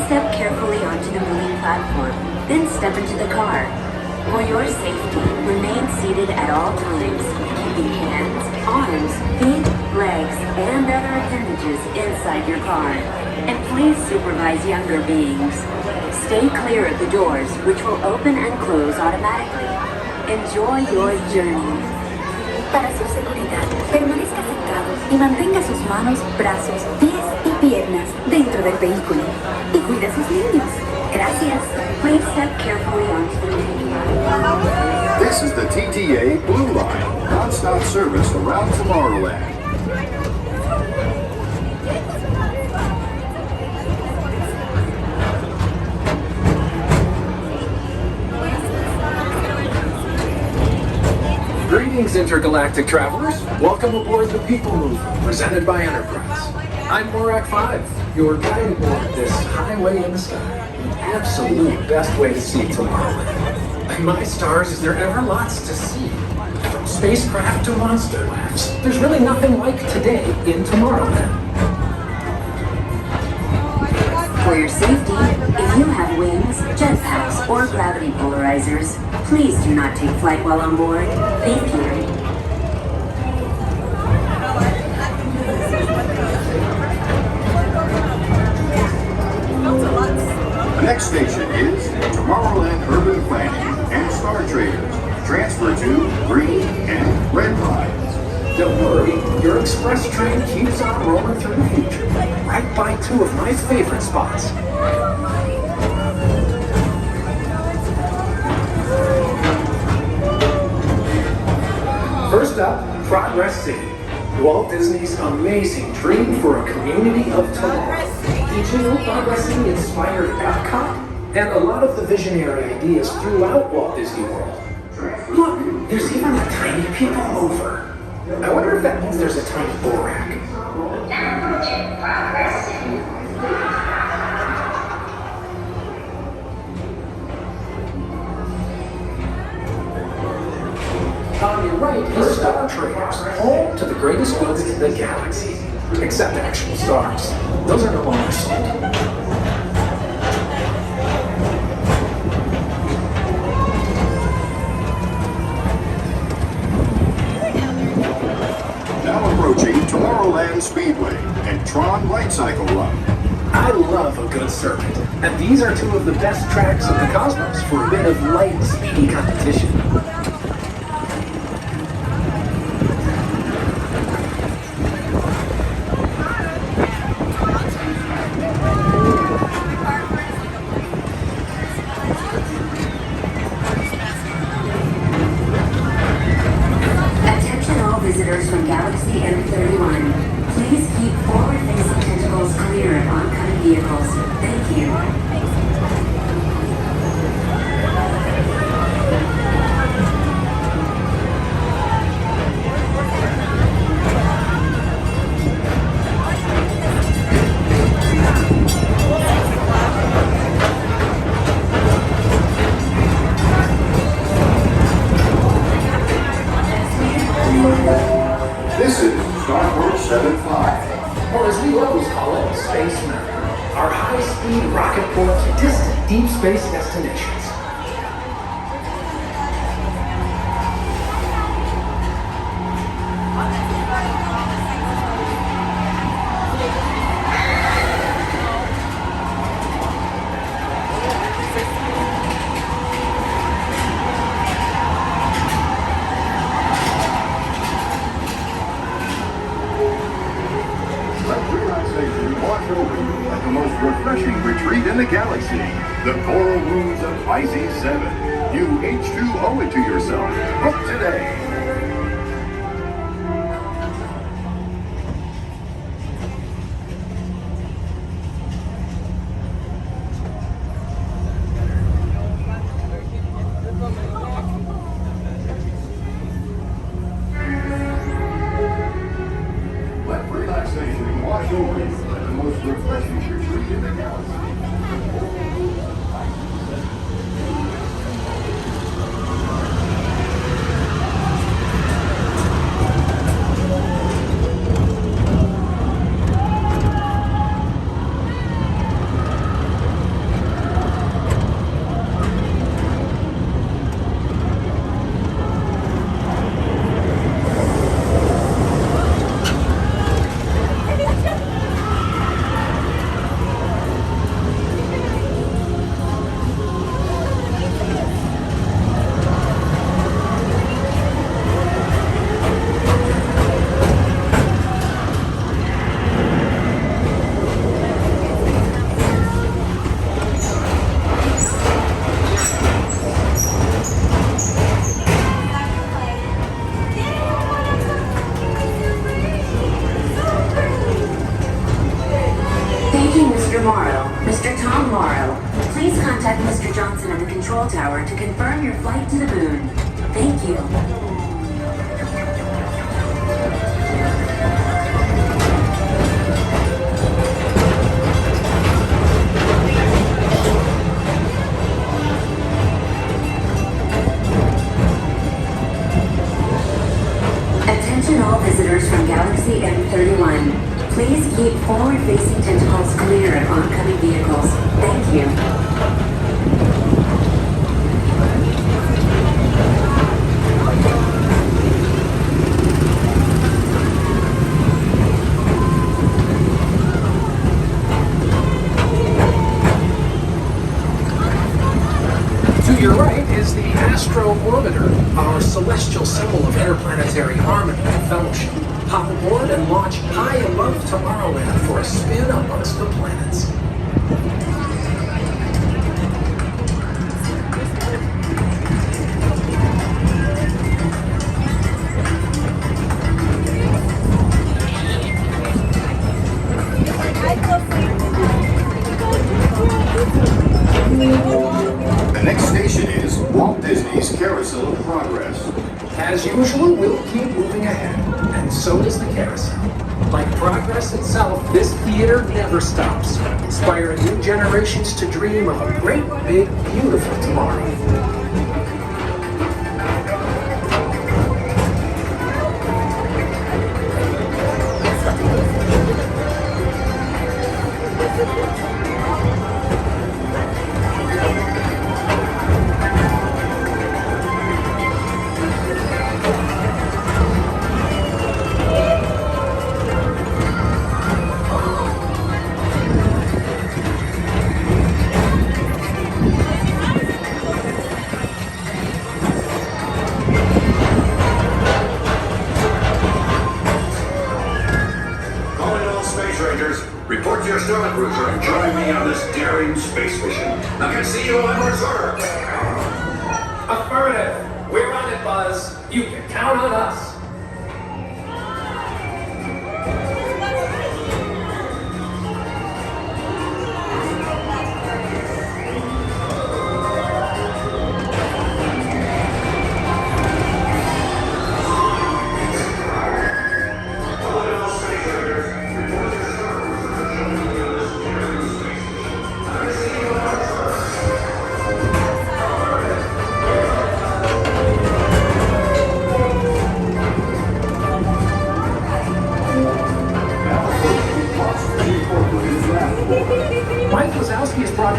step carefully onto the moving platform, then step into the car. For your safety, remain seated at all times, keeping hands, arms, feet, legs, and other appendages inside your car. And please supervise younger beings. Stay clear of the doors, which will open and close automatically. Enjoy your journey. Para su seguridad, permanezca sentado y mantenga sus manos, brazos, pies y piernas dentro del vehículo. Y cuida a sus niños. Gracias. Please step carefully onto the main line. This is the TTA Blue Line, non-stop service around Tomorrowland. Greetings, intergalactic travelers. Welcome aboard the Peoplemover, presented by Enterprise. I'm Morak 5, your guide aboard this highway in the sky. The absolute best way to see Tomorrowland. And my stars, is there ever lots to see? From spacecraft to monster labs, there's really nothing like today in Tomorrowland. For your safety, if you have wings, jetpacks, or gravity polarizers, please do not take flight while on board. Thank you. Next station is Tomorrowland Urban Planning and Star Traders. Transfer to green and red lines. Don't worry, your express train keeps on rolling through the future, right by two of my favorite spots. First up, Progress City, Walt Disney's amazing dream for a community of tomorrow. Did you know Progress City inspired Epcot and a lot of the visionary ideas throughout Walt Disney World? Look, there's even a tiny Peoplemover. I wonder if that means there's a tiny Borak. On your right is Star Traders, home to the greatest goods in the galaxy. Except actual stars. Those are no longer sold. Now approaching Tomorrowland Speedway and TRON Lightcycle Run. I love a good circuit, and these are two of the best tracks in the cosmos for a bit of light, speedy competition. Visitors from Galaxy M31, please keep forward-facing tentacles clear of oncoming vehicles. Thank you. This is Starport 75. Or as we locals call it, Space Mountain. Our high-speed rocket port to distant deep space destinations. At the most refreshing retreat in the galaxy, the Coral Rooms of Pisces 7. You H2 owe it to yourself. Book today. Let relaxation wash over you at the most refreshing retreat in the galaxy. Mr. Tom Morrow. Please contact Mr. Johnson at the control tower to confirm your flight to the moon. Thank you. Attention all visitors from Galaxy M31. Please keep forward-facing tentacles clear of oncoming vehicles. Thank you. To your right is the Astro Orbiter, our celestial symbol of interplanetary harmony and fellowship. Hop aboard and launch high above Tomorrowland for a spin amongst the planets. The next station is Walt Disney's Carousel of Progress. As usual, we'll keep moving ahead, and so does the carousel. Like progress itself, this theater never stops, inspiring new generations to dream of a great, big, beautiful tomorrow. Report to your Star Cruiser and join me on this daring space mission. I can see you on reserve. Affirmative. We're on it, Buzz. You can count on us.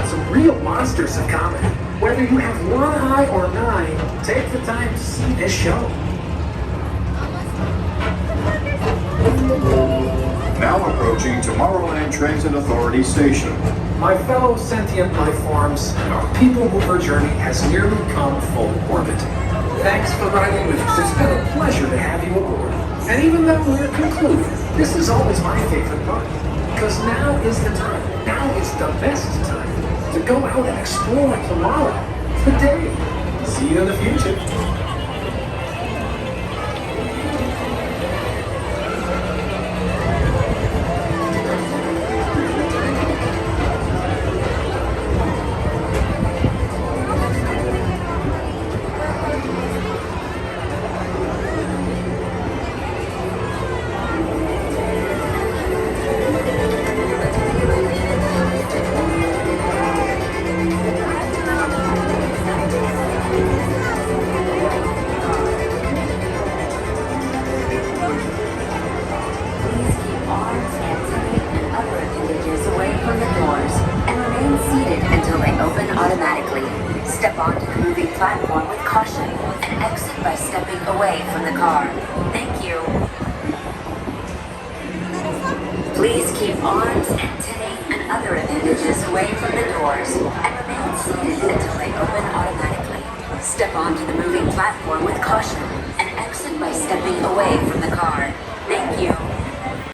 Some real monsters of comedy. Whether you have one eye or nine, take the time to see this show. Now approaching Tomorrowland Transit Authority Station. My fellow sentient life forms, our Peoplemover journey has nearly come full orbit. Thanks for riding with us. It's been a pleasure to have you aboard. And even though we're concluded, this is always my favorite part. Because now is the time. Now is the best time to go out and explore tomorrow, today. See you in the future. Step onto the moving platform with caution and exit by stepping away from the car. Thank you. Please keep arms, antennae, and other appendages away from the doors and remain seated until they open automatically. Step onto the moving platform with caution and exit by stepping away from the car. Thank you.